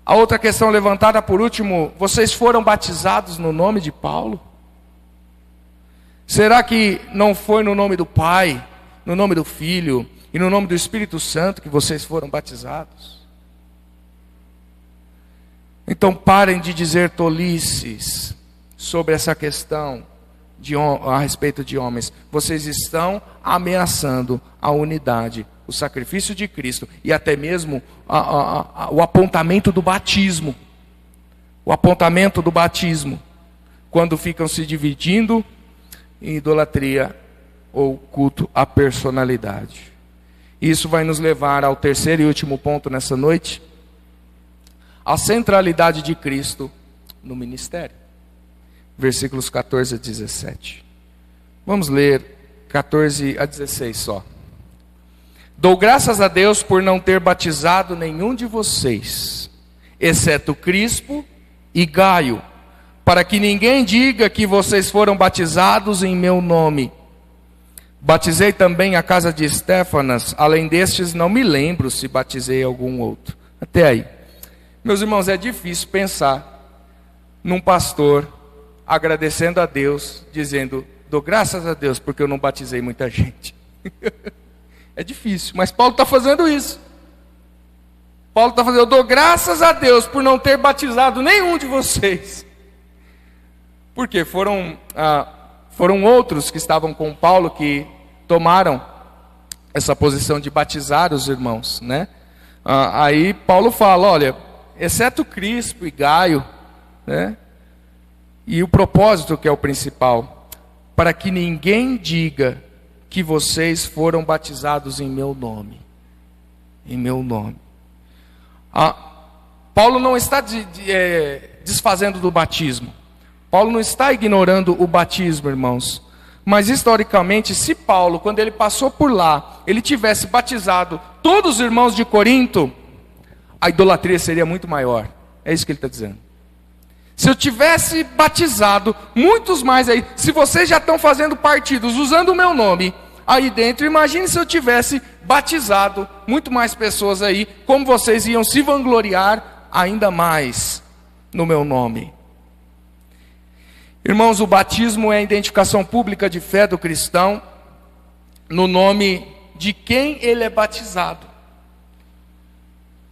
A outra questão levantada por último, vocês foram batizados no nome de Paulo? Será que não foi no nome do Pai, no nome do Filho e no nome do Espírito Santo que vocês foram batizados? Então parem de dizer tolices sobre essa questão a respeito de homens. Vocês estão ameaçando a unidade, o sacrifício de Cristo e até mesmo o apontamento do batismo. O apontamento do batismo, quando ficam se dividindo em idolatria ou culto à personalidade. Isso vai nos levar ao terceiro e último ponto nessa noite: a centralidade de Cristo no ministério. Versículos 14 a 17. Vamos ler 14 a 16 só. Dou graças a Deus por não ter batizado nenhum de vocês, exceto Crispo e Gaio, para que ninguém diga que vocês foram batizados em meu nome. Batizei também a casa de Estéfanas, além destes não me lembro se batizei algum outro. Até aí. Meus irmãos, é difícil pensar num pastor agradecendo a Deus, dizendo, dou graças a Deus porque eu não batizei muita gente. É difícil, mas Paulo está fazendo isso. Paulo está fazendo, eu dou graças a Deus por não ter batizado nenhum de vocês. Porque foram outros que estavam com Paulo que tomaram essa posição de batizar os irmãos, né? Aí Paulo fala, olha, exceto Crispo e Gaio, né? E o propósito que é o principal, para que ninguém diga que vocês foram batizados em meu nome. Em meu nome. Paulo não está desfazendo do batismo. Paulo não está ignorando o batismo, irmãos. Mas historicamente, se Paulo, quando ele passou por lá, ele tivesse batizado todos os irmãos de Corinto, a idolatria seria muito maior. É isso que ele está dizendo. Se eu tivesse batizado muitos mais aí, se vocês já estão fazendo partidos usando o meu nome aí dentro, imagine se eu tivesse batizado muito mais pessoas aí, como vocês iam se vangloriar ainda mais no meu nome. Irmãos, o batismo é a identificação pública de fé do cristão no nome de quem ele é batizado,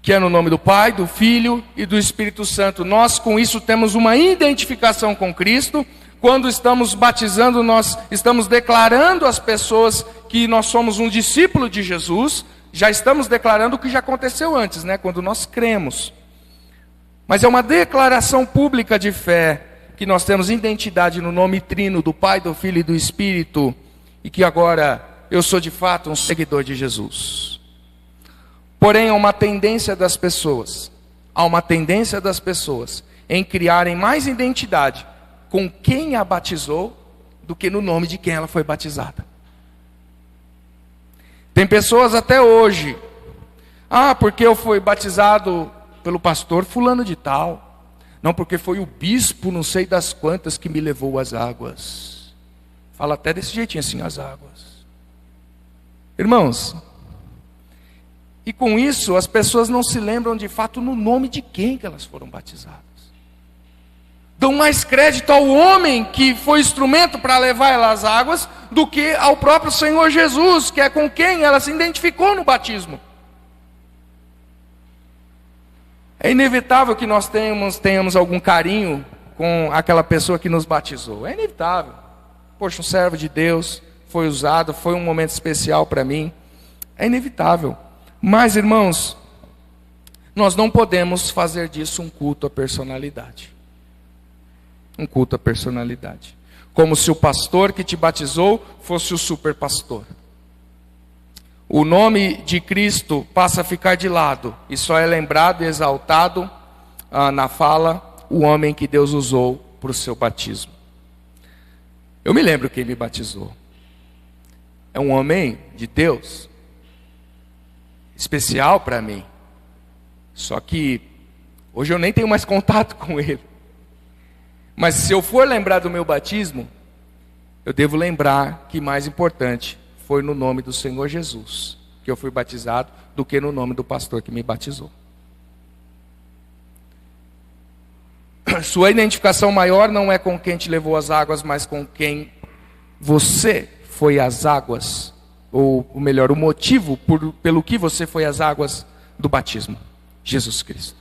que é no nome do Pai, do Filho e do Espírito Santo. Nós com isso temos uma identificação com Cristo. Quando estamos batizando, nós estamos declarando às pessoas que nós somos um discípulo de Jesus. Já estamos declarando o que já aconteceu antes, né? Quando nós cremos. Mas é uma declaração pública de fé, que nós temos identidade no nome trino do Pai, do Filho e do Espírito, e que agora eu sou de fato um seguidor de Jesus. Porém, há uma tendência das pessoas em criarem mais identidade com quem a batizou do que no nome de quem ela foi batizada. Tem pessoas até hoje, porque eu fui batizado pelo pastor fulano de tal, não, porque foi o bispo não sei das quantas que me levou às águas. Fala até desse jeitinho assim, as águas. Irmãos, e com isso as pessoas não se lembram de fato no nome de quem que elas foram batizadas. Dão mais crédito ao homem que foi instrumento para levar elas às águas do que ao próprio Senhor Jesus, que é com quem ela se identificou no batismo. É inevitável que nós tenhamos algum carinho com aquela pessoa que nos batizou. É inevitável. Poxa, um servo de Deus foi usado, foi um momento especial para mim. É inevitável. Mas, irmãos, nós não podemos fazer disso um culto à personalidade. Um culto à personalidade. Como se o pastor que te batizou fosse o super pastor. O nome de Cristo passa a ficar de lado e só é lembrado e exaltado na fala o homem que Deus usou para o seu batismo. Eu me lembro quem me batizou. É um homem de Deus, especial para mim. Só que hoje eu nem tenho mais contato com ele. Mas se eu for lembrar do meu batismo, eu devo lembrar que mais importante foi no nome do Senhor Jesus que eu fui batizado, do que no nome do pastor que me batizou. Sua identificação maior não é com quem te levou às águas, mas com quem você foi às águas, ou melhor, o motivo pelo que você foi às águas do batismo, Jesus Cristo.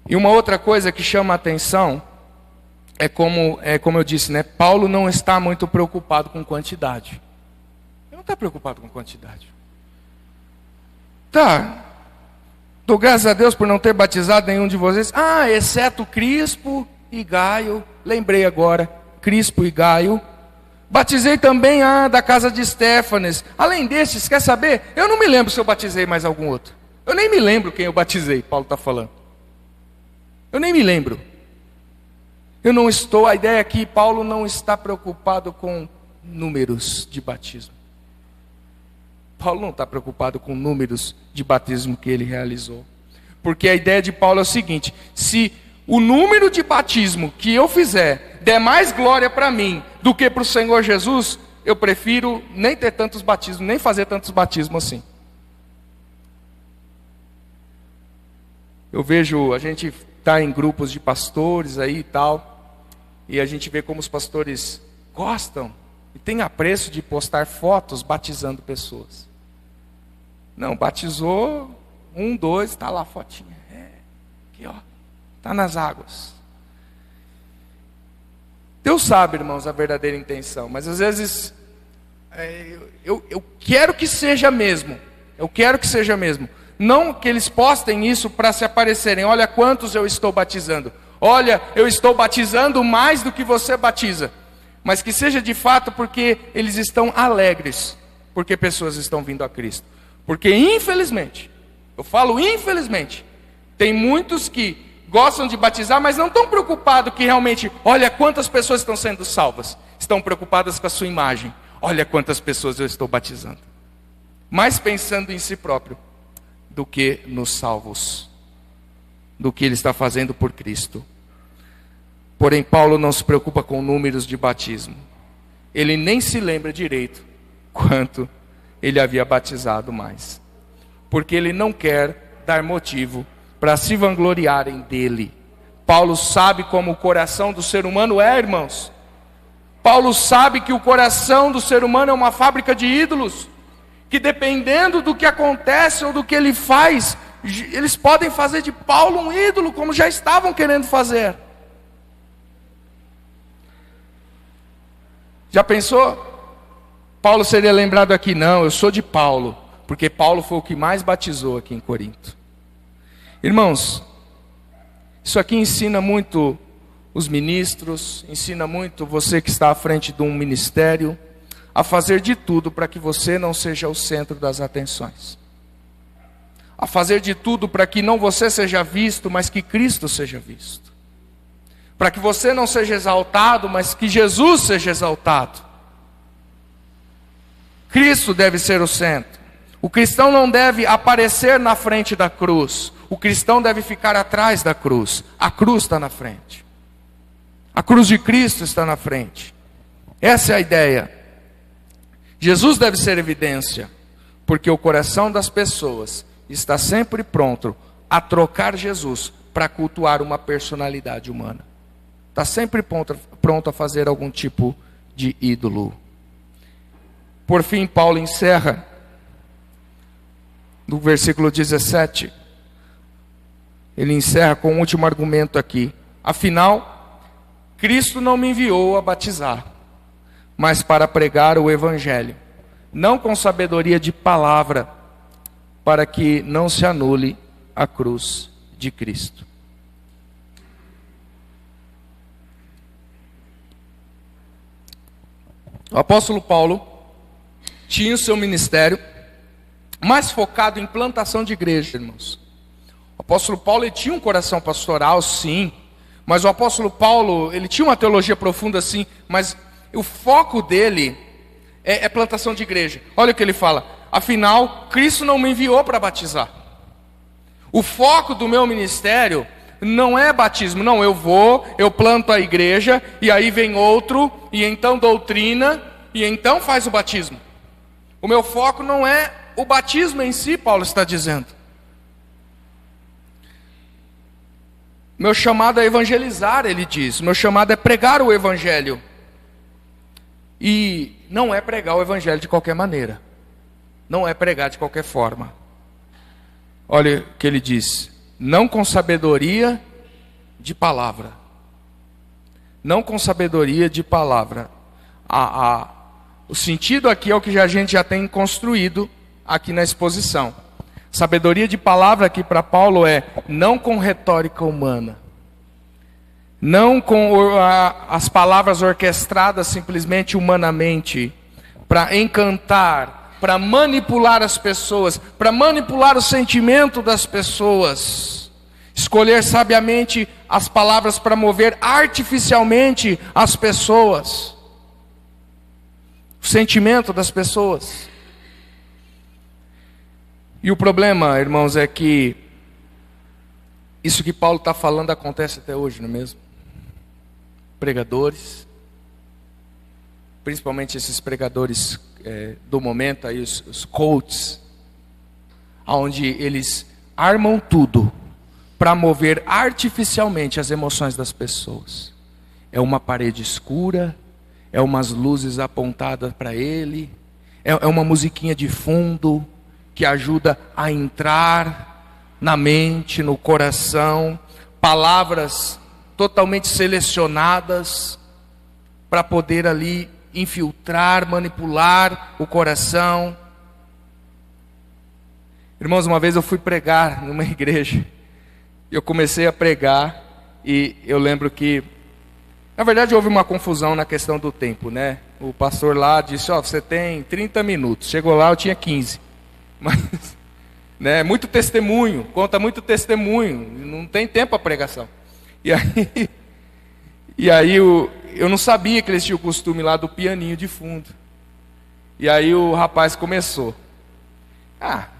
E uma outra coisa que chama a atenção é como eu disse, né? Paulo não está muito preocupado com quantidade. Ele não está preocupado com quantidade. Tá. Dou graças a Deus por não ter batizado nenhum de vocês. Exceto Crispo e Gaio. Lembrei agora. Crispo e Gaio. Batizei também da casa de Estéfanes. Além destes, quer saber? Eu não me lembro se eu batizei mais algum outro. Eu nem me lembro quem eu batizei, Paulo está falando. Eu nem me lembro. A ideia é que Paulo não está preocupado com números de batismo. Paulo não está preocupado com números de batismo que ele realizou. Porque a ideia de Paulo é o seguinte: se o número de batismo que eu fizer der mais glória para mim do que para o Senhor Jesus, eu prefiro nem ter tantos batismos, nem fazer tantos batismos assim. Eu vejo, a gente está em grupos de pastores aí e tal, e a gente vê como os pastores gostam e têm apreço de postar fotos batizando pessoas. Não, batizou, 1, 2, está lá a fotinha. Aqui ó, está nas águas. Deus sabe, irmãos, a verdadeira intenção, mas às vezes eu quero que seja mesmo. Eu quero que seja mesmo. Não que eles postem isso para se aparecerem. Olha quantos eu estou batizando. Olha, eu estou batizando mais do que você batiza. Mas que seja de fato porque eles estão alegres, porque pessoas estão vindo a Cristo. Porque infelizmente, eu falo infelizmente, tem muitos que gostam de batizar, mas não estão preocupados que realmente, olha quantas pessoas estão sendo salvas. Estão preocupadas com a sua imagem. Olha quantas pessoas eu estou batizando. Mais pensando em si próprio do que nos salvos, do que ele está fazendo por Cristo. Porém, Paulo não se preocupa com números de batismo. Ele nem se lembra direito quanto ele havia batizado mais. Porque ele não quer dar motivo para se vangloriarem dele. Paulo sabe como o coração do ser humano é, irmãos. Paulo sabe que o coração do ser humano é uma fábrica de ídolos. Que dependendo do que acontece ou do que ele faz, eles podem fazer de Paulo um ídolo, como já estavam querendo fazer. Já pensou? Paulo seria lembrado aqui, não, eu sou de Paulo, porque Paulo foi o que mais batizou aqui em Corinto. Irmãos, isso aqui ensina muito os ministros, ensina muito você que está à frente de um ministério, a fazer de tudo para que você não seja o centro das atenções. A fazer de tudo para que não você seja visto, mas que Cristo seja visto. Para que você não seja exaltado, mas que Jesus seja exaltado. Cristo deve ser o centro. O cristão não deve aparecer na frente da cruz. O cristão deve ficar atrás da cruz. A cruz está na frente. A cruz de Cristo está na frente. Essa é a ideia. Jesus deve ser evidência, porque o coração das pessoas está sempre pronto a trocar Jesus para cultuar uma personalidade humana. Está sempre pronto a fazer algum tipo de ídolo. Por fim, Paulo encerra no versículo 17. Ele encerra com um último argumento aqui. Afinal, Cristo não me enviou a batizar, mas para pregar o evangelho, não com sabedoria de palavra, para que não se anule a cruz de Cristo. O apóstolo Paulo tinha o seu ministério mais focado em plantação de igreja, irmãos. O apóstolo Paulo ele tinha um coração pastoral, sim, Mas o apóstolo Paulo, ele tinha uma teologia profunda assim, mas o foco dele é plantação de igreja. Olha o que ele fala: afinal, Cristo não me enviou para batizar. O foco do meu ministério não é batismo, não. Eu planto a igreja, e aí vem outro, e então doutrina, e então faz o batismo. O meu foco não é o batismo em si, Paulo está dizendo. Meu chamado é evangelizar, ele diz. Meu chamado é pregar o evangelho. E não é pregar o evangelho de qualquer maneira. Não é pregar de qualquer forma. Olha o que ele diz: não com sabedoria de palavra. Não com sabedoria de palavra. O sentido aqui é o que a gente já tem construído aqui na exposição. Sabedoria de palavra aqui para Paulo é não com retórica humana. Não com as palavras orquestradas simplesmente humanamente, para encantar, para manipular as pessoas, para manipular o sentimento das pessoas. Escolher sabiamente as palavras para mover artificialmente as pessoas. O sentimento das pessoas. E o problema, irmãos, é que isso que Paulo está falando acontece até hoje, não é mesmo? Pregadores, principalmente esses pregadores do momento, aí os coaches, onde eles armam tudo para mover artificialmente as emoções das pessoas. É uma parede escura, é umas luzes apontadas para ele, é uma musiquinha de fundo que ajuda a entrar na mente, no coração, palavras totalmente selecionadas para poder ali infiltrar, manipular o coração. Irmãos, uma vez eu fui pregar numa igreja. Eu comecei a pregar e eu lembro que, na verdade, houve uma confusão na questão do tempo, né? O pastor lá disse: você tem 30 minutos. Chegou lá, eu tinha 15. Mas, né, muito testemunho, conta muito testemunho, não tem tempo a pregação. E aí eu não sabia que eles tinham o costume lá do pianinho de fundo. E aí o rapaz começou.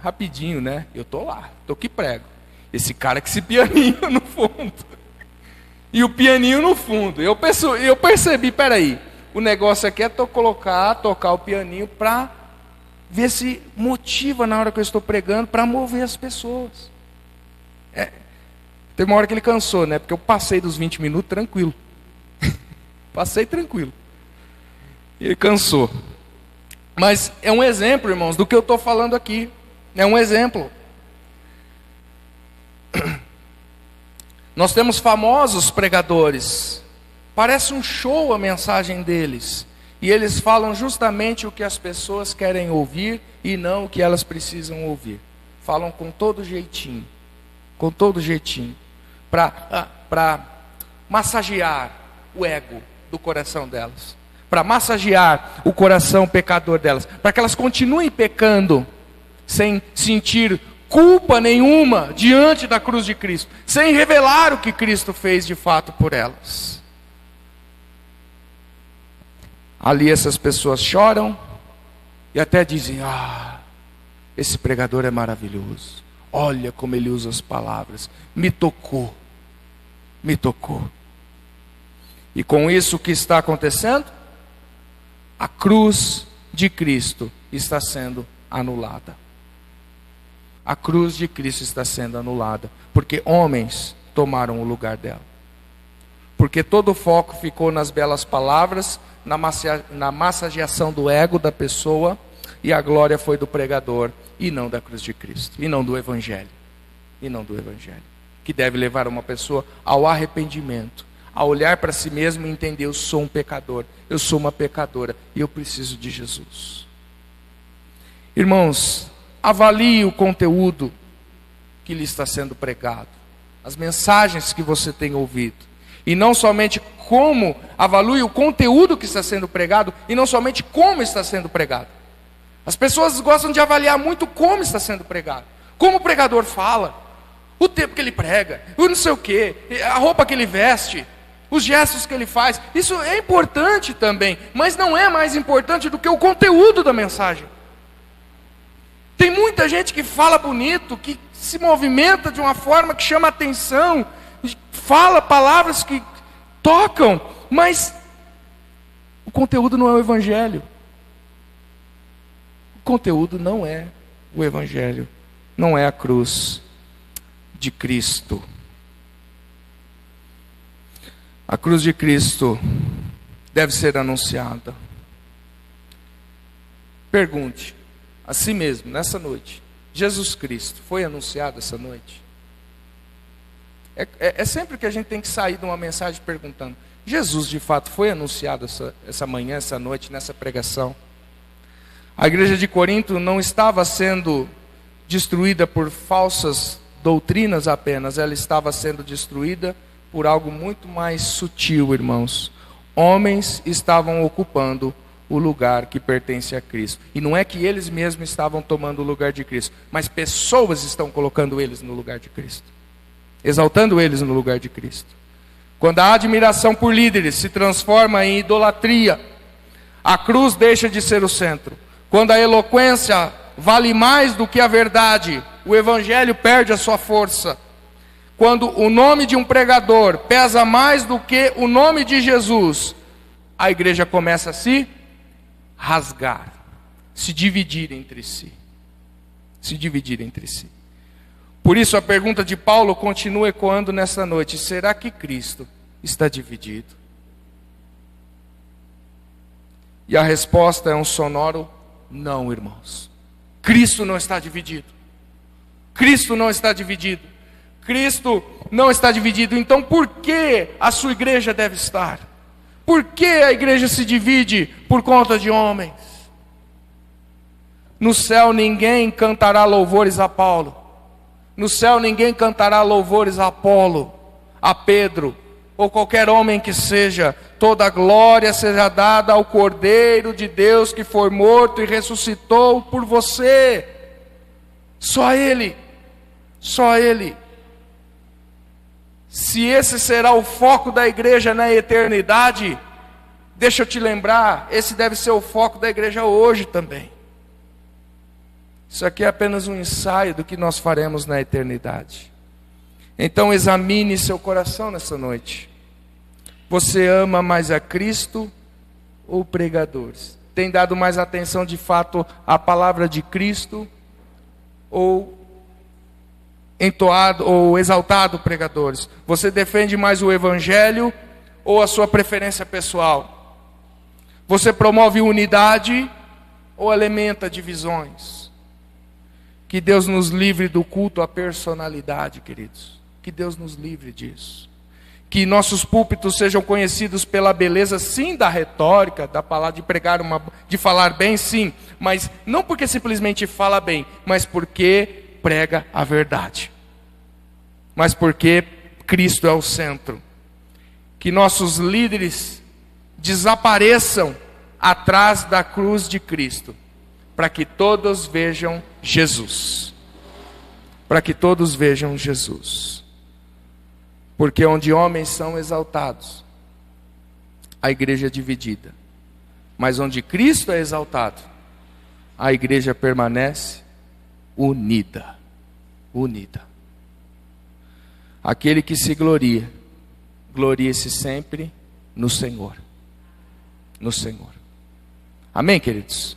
Rapidinho, né? Eu tô lá, tô que prego. Esse cara com esse pianinho no fundo. E o pianinho no fundo. Eu percebi, peraí, o negócio aqui é tocar o pianinho para ver se motiva na hora que eu estou pregando, para mover as pessoas. Teve uma hora que ele cansou, né? Porque eu passei dos 20 minutos tranquilo. Passei tranquilo. E ele cansou. Mas é um exemplo, irmãos, do que eu estou falando aqui. É um exemplo. Nós temos famosos pregadores. Parece um show a mensagem deles. E eles falam justamente o que as pessoas querem ouvir e não o que elas precisam ouvir. Falam com todo jeitinho. Com todo jeitinho. Para massagear o ego do coração delas. Para massagear o coração pecador delas. Para que elas continuem pecando sem sentir culpa nenhuma diante da cruz de Cristo. Sem revelar o que Cristo fez de fato por elas. Ali essas pessoas choram e até dizem: esse pregador é maravilhoso. Olha como ele usa as palavras. Me tocou. Me tocou. E com isso o que está acontecendo? A cruz de Cristo está sendo anulada. A cruz de Cristo está sendo anulada. Porque homens tomaram o lugar dela. Porque todo o foco ficou nas belas palavras, na massageação do ego da pessoa, e a glória foi do pregador, e não da cruz de Cristo, e não do Evangelho. E não do Evangelho. Que deve levar uma pessoa ao arrependimento, a olhar para si mesmo e entender: eu sou um pecador, eu sou uma pecadora, e eu preciso de Jesus. Irmãos, avalie o conteúdo que lhe está sendo pregado, as mensagens que você tem ouvido. E não somente como, avalue o conteúdo que está sendo pregado, e não somente como está sendo pregado. As pessoas gostam de avaliar muito como está sendo pregado. Como o pregador fala, o tempo que ele prega, o não sei o quê, a roupa que ele veste, os gestos que ele faz. Isso é importante também, mas não é mais importante do que o conteúdo da mensagem. Tem muita gente que fala bonito, que se movimenta de uma forma que chama atenção, fala palavras que tocam, mas o conteúdo não é o Evangelho. O conteúdo não é o Evangelho, não é a cruz de Cristo. A cruz de Cristo deve ser anunciada. Pergunte a si mesmo, nessa noite: Jesus Cristo foi anunciado essa noite? É sempre que a gente tem que sair de uma mensagem perguntando: Jesus de fato foi anunciado essa manhã, essa noite, nessa pregação? A igreja de Corinto não estava sendo destruída por falsas doutrinas apenas, ela estava sendo destruída por algo muito mais sutil, irmãos. Homens estavam ocupando o lugar que pertence a Cristo. E não é que eles mesmos estavam tomando o lugar de Cristo, mas pessoas estão colocando eles no lugar de Cristo, exaltando eles no lugar de Cristo. Quando a admiração por líderes se transforma em idolatria, a cruz deixa de ser o centro. Quando a eloquência vale mais do que a verdade, o evangelho perde a sua força. Quando o nome de um pregador pesa mais do que o nome de Jesus, a igreja começa a se rasgar, se dividir entre si. Se dividir entre si. Por isso a pergunta de Paulo continua ecoando nessa noite: será que Cristo está dividido? E a resposta é um sonoro não, irmãos. Cristo não está dividido. Cristo não está dividido. Cristo não está dividido. Então por que a sua igreja deve estar? Por que a igreja se divide por conta de homens? No céu ninguém cantará louvores a Paulo. No céu ninguém cantará louvores a Apolo, a Pedro, ou qualquer homem que seja. Toda a glória seja dada ao Cordeiro de Deus que foi morto e ressuscitou por você. Só Ele. Só Ele. Se esse será o foco da igreja na eternidade, deixa eu te lembrar, esse deve ser o foco da igreja hoje também. Isso aqui é apenas um ensaio do que nós faremos na eternidade. Então examine seu coração nessa noite. Você ama mais a Cristo ou pregadores? Tem dado mais atenção de fato à palavra de Cristo ou entoado ou exaltado pregadores? Você defende mais o evangelho ou a sua preferência pessoal? Você promove unidade ou alimenta divisões? Que Deus nos livre do culto à personalidade, queridos. Que Deus nos livre disso. Que nossos púlpitos sejam conhecidos pela beleza, sim, da retórica, da palavra, de pregar de falar bem, sim, mas não porque simplesmente fala bem, mas porque prega a verdade. Mas porque Cristo é o centro. Que nossos líderes desapareçam atrás da cruz de Cristo, para que todos vejam Jesus. Para que todos vejam Jesus. Porque onde homens são exaltados, a igreja é dividida. Mas onde Cristo é exaltado, a igreja permanece unida. Unida. Aquele que se gloria, glorie-se sempre no Senhor. No Senhor. Amém, queridos?